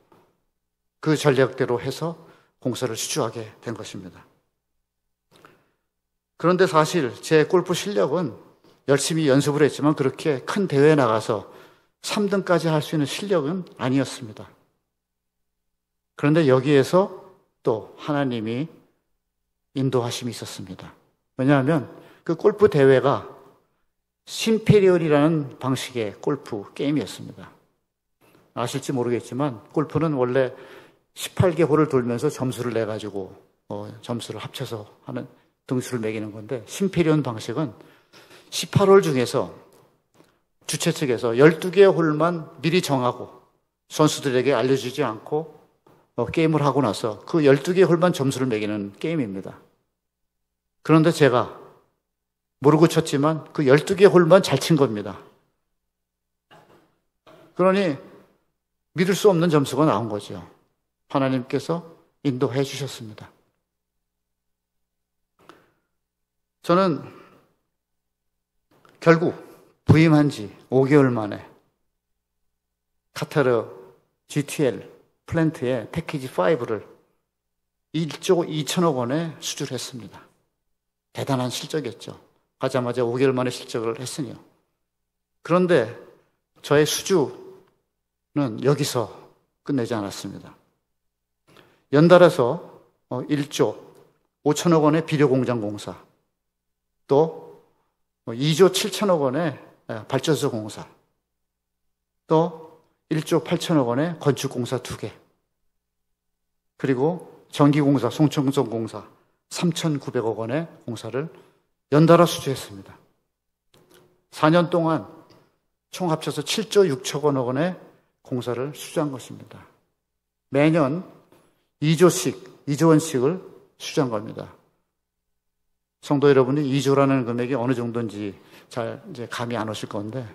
그 전략대로 해서 공사를 수주하게 된 것입니다. 그런데 사실 제 골프 실력은 열심히 연습을 했지만 그렇게 큰 대회에 나가서 3등까지 할 수 있는 실력은 아니었습니다. 그런데 여기에서 또 하나님이 인도하심이 있었습니다. 왜냐하면 그 골프 대회가 심페리얼이라는 방식의 골프 게임이었습니다. 아실지 모르겠지만 골프는 원래 18개 홀을 돌면서 점수를 내가지고 점수를 합쳐서 하는 등수를 매기는 건데 심페리얼 방식은 18홀 중에서 주최 측에서 12개의 홀만 미리 정하고 선수들에게 알려주지 않고 게임을 하고 나서 그 12개의 홀만 점수를 매기는 게임입니다. 그런데 제가 모르고 쳤지만 그 12개의 홀만 잘 친 겁니다. 그러니 믿을 수 없는 점수가 나온 거죠. 하나님께서 인도해 주셨습니다. 저는 결국 부임한 지 5개월 만에 카타르 GTL 플랜트의 패키지 5를 1조 2천억 원에 수주를 했습니다. 대단한 실적이었죠. 가자마자 5개월 만에 실적을 했으니요. 그런데 저의 수주는 여기서 끝내지 않았습니다. 연달아서 1조 5천억 원의 비료공장 공사, 또 2조 7천억 원의 발전소 공사, 또 1조 8천억 원의 건축공사 2개, 그리고 전기공사, 송천동공사 3,900억 원의 공사를 연달아 수주했습니다. 4년 동안 총 합쳐서 7조 6천억 원의 공사를 수주한 것입니다. 매년 2조 원씩을 수주한 겁니다. 성도 여러분이 2조라는 금액이 어느 정도인지 잘 이제 감이 안 오실 건데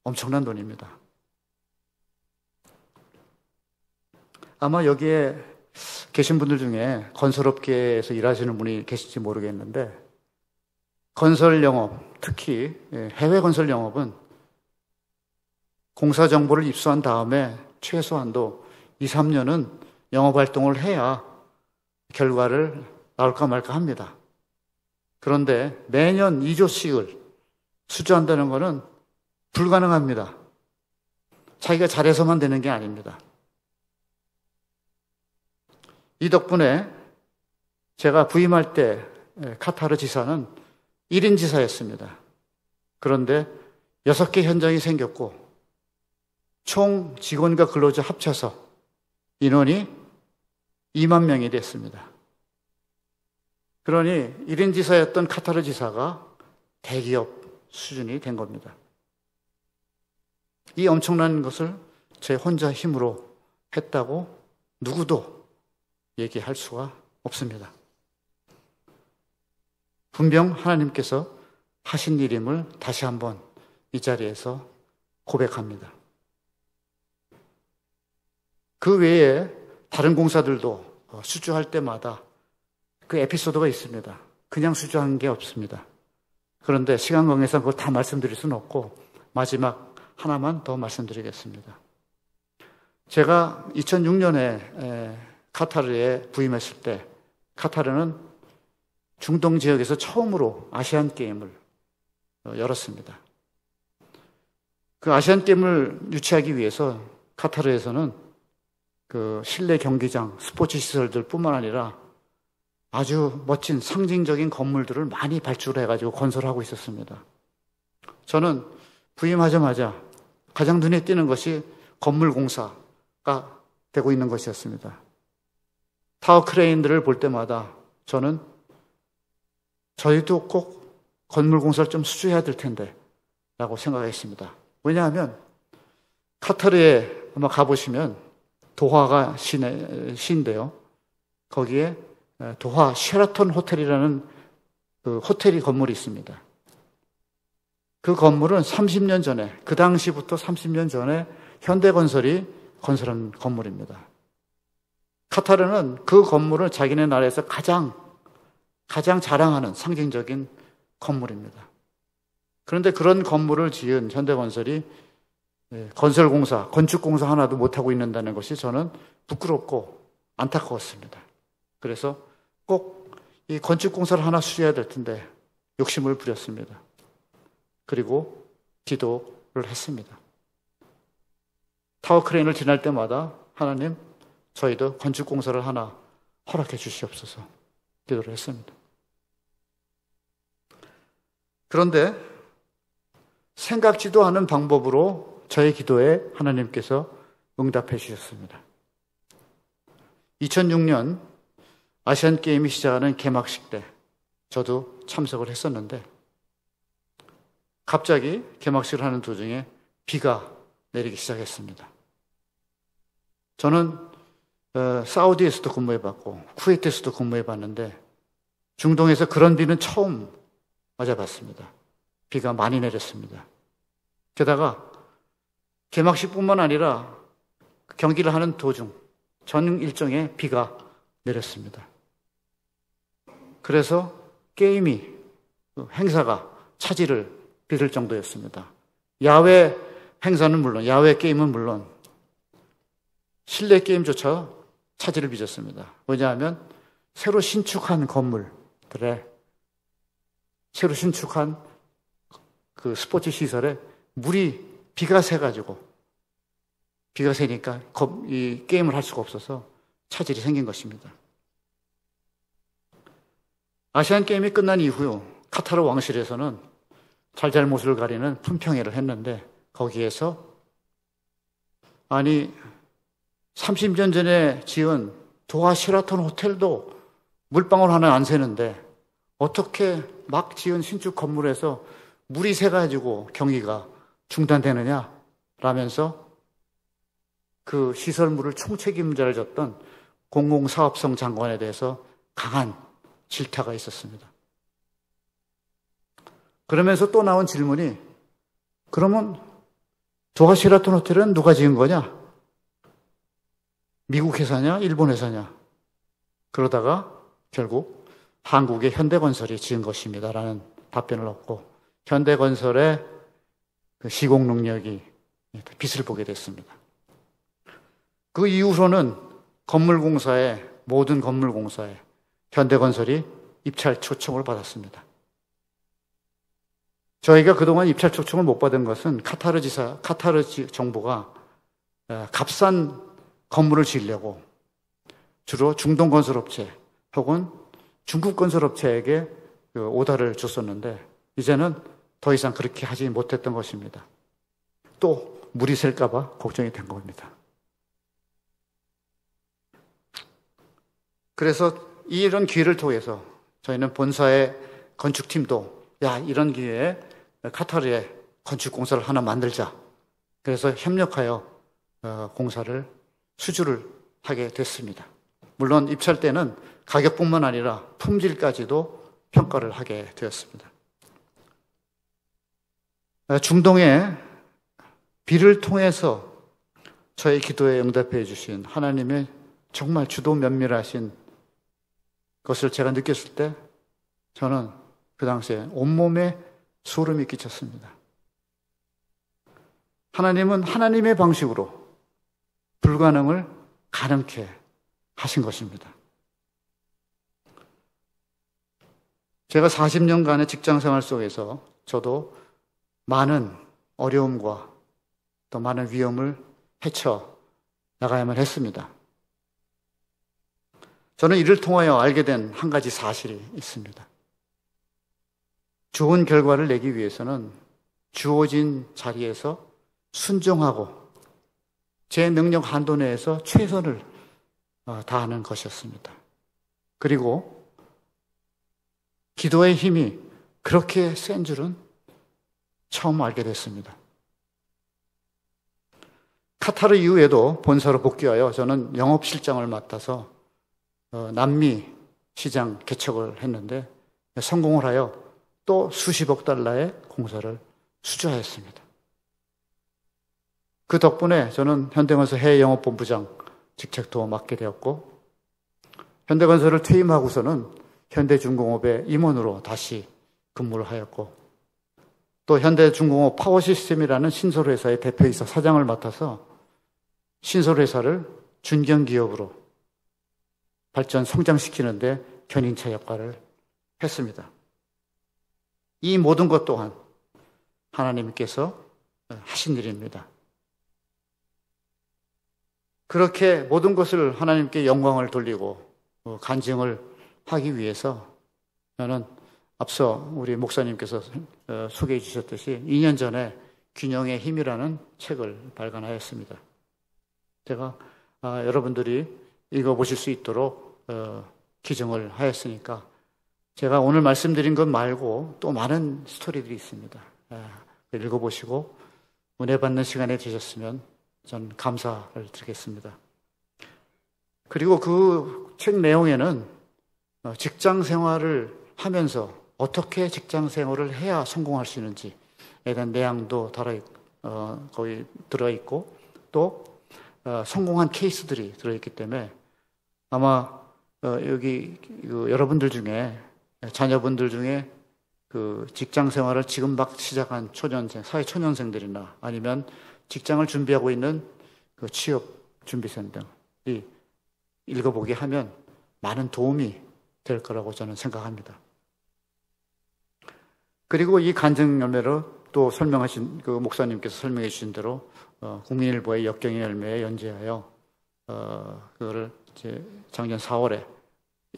엄청난 돈입니다. 아마 여기에 계신 분들 중에 건설업계에서 일하시는 분이 계실지 모르겠는데 건설 영업, 특히 해외 건설 영업은 공사 정보를 입수한 다음에 최소한도 2, 3년은 영업활동을 해야 결과를 나올까 말까 합니다. 그런데 매년 2조씩을 수주한다는 것은 불가능합니다. 자기가 잘해서만 되는 게 아닙니다. 이 덕분에 제가 부임할 때 카타르 지사는 1인 지사였습니다. 그런데 6개 현장이 생겼고 총 직원과 근로자 합쳐서 인원이 2만 명이 됐습니다. 그러니 1인 지사였던 카타르 지사가 대기업 수준이 된 겁니다. 이 엄청난 것을 제 혼자 힘으로 했다고 누구도 얘기할 수가 없습니다. 분명 하나님께서 하신 일임을 다시 한번 이 자리에서 고백합니다. 그 외에 다른 공사들도 수주할 때마다 그 에피소드가 있습니다. 그냥 수주한 게 없습니다. 그런데 시간 관계상 그걸 다 말씀드릴 수는 없고 마지막 하나만 더 말씀드리겠습니다. 제가 2006년에 카타르에 부임했을 때 카타르는 중동 지역에서 처음으로 아시안 게임을 열었습니다. 그 아시안 게임을 유치하기 위해서 카타르에서는 그 실내 경기장, 스포츠 시설들 뿐만 아니라 아주 멋진 상징적인 건물들을 많이 발주해가지고 건설하고 있었습니다. 저는 부임하자마자 가장 눈에 띄는 것이 건물 공사가 되고 있는 것이었습니다. 타워 크레인들을 볼 때마다 저는 저희도 꼭 건물 공사를 좀 수주해야 될 텐데 라고 생각했습니다. 왜냐하면 카타르에 아마 가보시면 도화가 시인데요. 거기에 도화 쉐라톤 호텔이라는 그 호텔이 건물이 있습니다. 그 건물은 30년 전에, 그 당시부터 30년 전에 현대건설이 건설한 건물입니다. 카타르는 그 건물을 자기네 나라에서 가장 자랑하는 상징적인 건물입니다. 그런데 그런 건물을 지은 현대건설이 건설공사, 건축공사 하나도 못하고 있는다는 것이 저는 부끄럽고 안타까웠습니다. 그래서 꼭 이 건축공사를 하나 수주해야 될 텐데 욕심을 부렸습니다. 그리고 기도를 했습니다. 타워 크레인을 지날 때마다 하나님, 저희도 건축공사를 하나 허락해 주시옵소서 기도를 했습니다. 그런데 생각지도 않은 방법으로 저의 기도에 하나님께서 응답해 주셨습니다. 2006년 아시안게임이 시작하는 개막식 때 저도 참석을 했었는데 갑자기 개막식을 하는 도중에 비가 내리기 시작했습니다. 저는 사우디에서도 근무해봤고 쿠웨이트에서도 근무해봤는데 중동에서 그런 비는 처음 맞아봤습니다. 비가 많이 내렸습니다. 게다가 개막식뿐만 아니라 경기를 하는 도중 전 일정에 비가 내렸습니다. 그래서 게임이, 행사가 차질을 빚을 정도였습니다. 야외 행사는 물론, 야외 게임은 물론 실내 게임조차 차질을 빚었습니다. 왜냐하면 새로 신축한 건물들에, 새로 신축한 그 스포츠 시설에 비가 새가지고, 비가 새니까 이 게임을 할 수가 없어서 차질이 생긴 것입니다. 아시안 게임이 끝난 이후 카타르 왕실에서는 잘잘못을 가리는 품평회를 했는데 거기에서 아니 30년 전에 지은 도하 쉐라톤 호텔도 물방울 하나 안 새는데 어떻게 막 지은 신축 건물에서 물이 새가지고 경기가 중단되느냐 라면서 그 시설물을 총책임자를 졌던 공공사업성 장관에 대해서 강한 질타가 있었습니다. 그러면서 또 나온 질문이 그러면 도하 쉐라톤 호텔은 누가 지은 거냐? 미국 회사냐? 일본 회사냐? 그러다가 결국 한국의 현대건설이 지은 것입니다 라는 답변을 얻고 현대건설의 그 시공 능력이 빛을 보게 됐습니다. 그 이후로는 모든 건물 공사에 현대건설이 입찰 초청을 받았습니다. 저희가 그동안 입찰 초청을 못 받은 것은 카타르 정부가 값싼 건물을 지으려고 주로 중동 건설업체 혹은 중국 건설업체에게 오더를 줬었는데 이제는 더 이상 그렇게 하지 못했던 것입니다. 또 물이 셀까 봐 걱정이 된 겁니다. 그래서 이런 기회를 통해서 저희는 본사의 건축팀도 이런 기회에 카타르에 건축공사를 하나 만들자. 그래서 협력하여 공사를 수주를 하게 됐습니다. 물론 입찰 때는 가격뿐만 아니라 품질까지도 평가를 하게 되었습니다. 중동의 비를 통해서 저의 기도에 응답해 주신 하나님의 정말 주도 면밀하신 것을 제가 느꼈을 때 저는 그 당시에 온몸에 소름이 끼쳤습니다. 하나님은 하나님의 방식으로 불가능을 가능케 하신 것입니다. 제가 40년간의 직장 생활 속에서 저도 많은 어려움과 또 많은 위험을 헤쳐 나가야만 했습니다. 저는 이를 통하여 알게 된 한 가지 사실이 있습니다. 좋은 결과를 내기 위해서는 주어진 자리에서 순종하고 제 능력 한도 내에서 최선을 다하는 것이었습니다. 그리고 기도의 힘이 그렇게 센 줄은 처음 알게 됐습니다. 카타르 이후에도 본사로 복귀하여 저는 영업실장을 맡아서 남미 시장 개척을 했는데 성공을 하여 또 수십억 달러의 공사를 수주하였습니다. 그 덕분에 저는 현대건설 해외영업본부장 직책도 맡게 되었고 현대건설을 퇴임하고서는 현대중공업의 임원으로 다시 근무를 하였고 또 현대중공업 파워시스템이라는 신설회사의 대표이사 사장을 맡아서 신설회사를 준경기업으로 발전 성장시키는 데 견인차 역할을 했습니다. 이 모든 것 또한 하나님께서 하신 일입니다. 그렇게 모든 것을 하나님께 영광을 돌리고 간증을 하기 위해서 저는 앞서 우리 목사님께서 소개해 주셨듯이 2년 전에 균형의 힘이라는 책을 발간하였습니다. 제가 여러분들이 읽어보실 수 있도록 기증을 하였으니까 제가 오늘 말씀드린 것 말고 또 많은 스토리들이 있습니다. 읽어보시고 은혜 받는 시간이 되셨으면 전 감사를 드리겠습니다. 그리고 그 책 내용에는 직장 생활을 하면서 어떻게 직장 생활을 해야 성공할 수 있는지에 대한 내용도 거기 들어있고 또 성공한 케이스들이 들어있기 때문에 아마 여기 여러분들 중에 자녀분들 중에 그 직장 생활을 지금 막 시작한 초년생, 사회 초년생들이나 아니면 직장을 준비하고 있는 그 취업 준비생들이 읽어보게 하면 많은 도움이 될 거라고 저는 생각합니다. 그리고 이 간증 열매로 또 설명하신 그 목사님께서 설명해 주신 대로 국민일보의 역경의 열매에 연재하여 그거를 이제 작년 4월에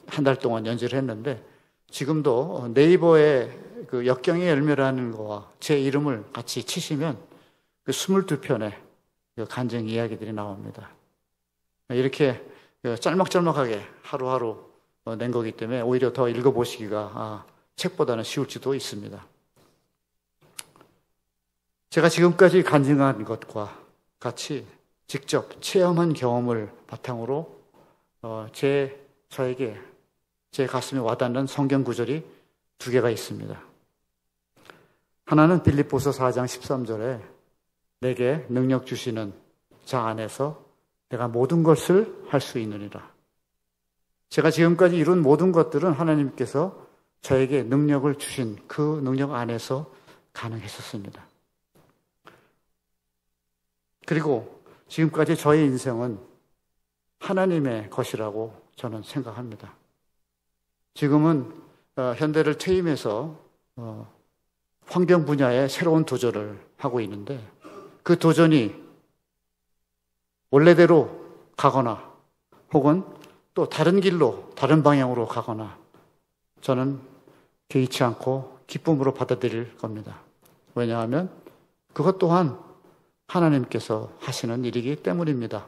한 달 동안 연재를 했는데 지금도 네이버에 그 역경의 열매라는 거와 제 이름을 같이 치시면 그 22편의 그 간증 이야기들이 나옵니다. 이렇게 짤막짤막하게 하루하루 낸 거기 때문에 오히려 더 읽어보시기가 책보다는 쉬울지도 있습니다. 제가 지금까지 간증한 것과 같이 직접 체험한 경험을 바탕으로 저에게 제 가슴에 와닿는 성경 구절이 두 개가 있습니다. 하나는 빌립보서 4장 13절에 내게 능력 주시는 자 안에서 내가 모든 것을 할 수 있느니라. 제가 지금까지 이룬 모든 것들은 하나님께서 저에게 능력을 주신 그 능력 안에서 가능했었습니다. 그리고 지금까지 저의 인생은 하나님의 것이라고 저는 생각합니다. 지금은 현대를 퇴임해서 환경 분야에 새로운 도전을 하고 있는데 그 도전이 원래대로 가거나 혹은 또 다른 길로 다른 방향으로 가거나 저는 개의치 않고 기쁨으로 받아들일 겁니다. 왜냐하면 그것 또한 하나님께서 하시는 일이기 때문입니다.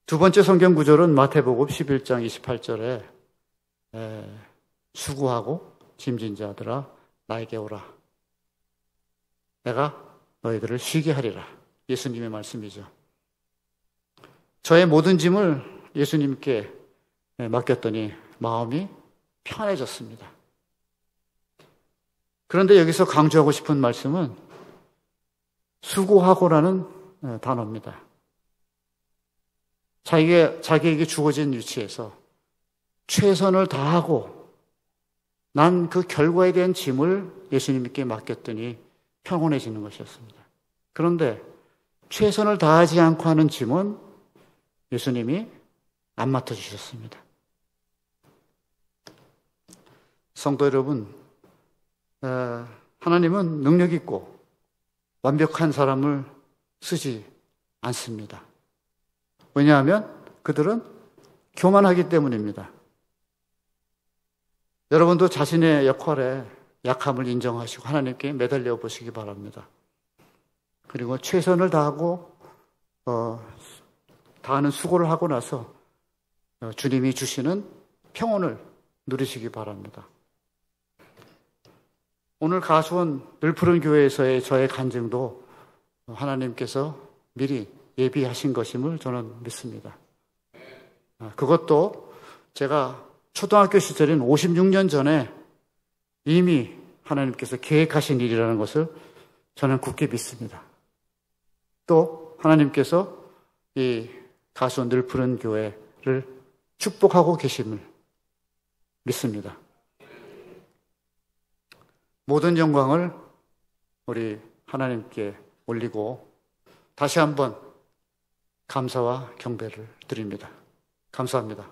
두 번째 성경 구절은 마태복음 11장 28절에 수고하고 짐진 자들아 나에게 오라. 내가 너희들을 쉬게 하리라. 예수님의 말씀이죠. 저의 모든 짐을 예수님께 맡겼더니 마음이 편해졌습니다. 그런데 여기서 강조하고 싶은 말씀은 수고하고라는 단어입니다. 자기에게 주어진 위치에서 최선을 다하고 난 그 결과에 대한 짐을 예수님께 맡겼더니 평온해지는 것이었습니다. 그런데 최선을 다하지 않고 하는 짐은 예수님이 안 맡아주셨습니다. 성도 여러분, 하나님은 능력 있고 완벽한 사람을 쓰지 않습니다. 왜냐하면 그들은 교만하기 때문입니다. 여러분도 자신의 역할에 약함을 인정하시고 하나님께 매달려 보시기 바랍니다. 그리고 최선을 다하고 다하는 수고를 하고 나서 주님이 주시는 평온을 누리시기 바랍니다. 오늘 가수원 늘푸른 교회에서의 저의 간증도 하나님께서 미리 예비하신 것임을 저는 믿습니다. 그것도 제가 초등학교 시절인 56년 전에 이미 하나님께서 계획하신 일이라는 것을 저는 굳게 믿습니다. 또 하나님께서 이 가수원 늘푸른 교회를 축복하고 계심을 믿습니다. 모든 영광을 우리 하나님께 올리고 다시 한번 감사와 경배를 드립니다. 감사합니다.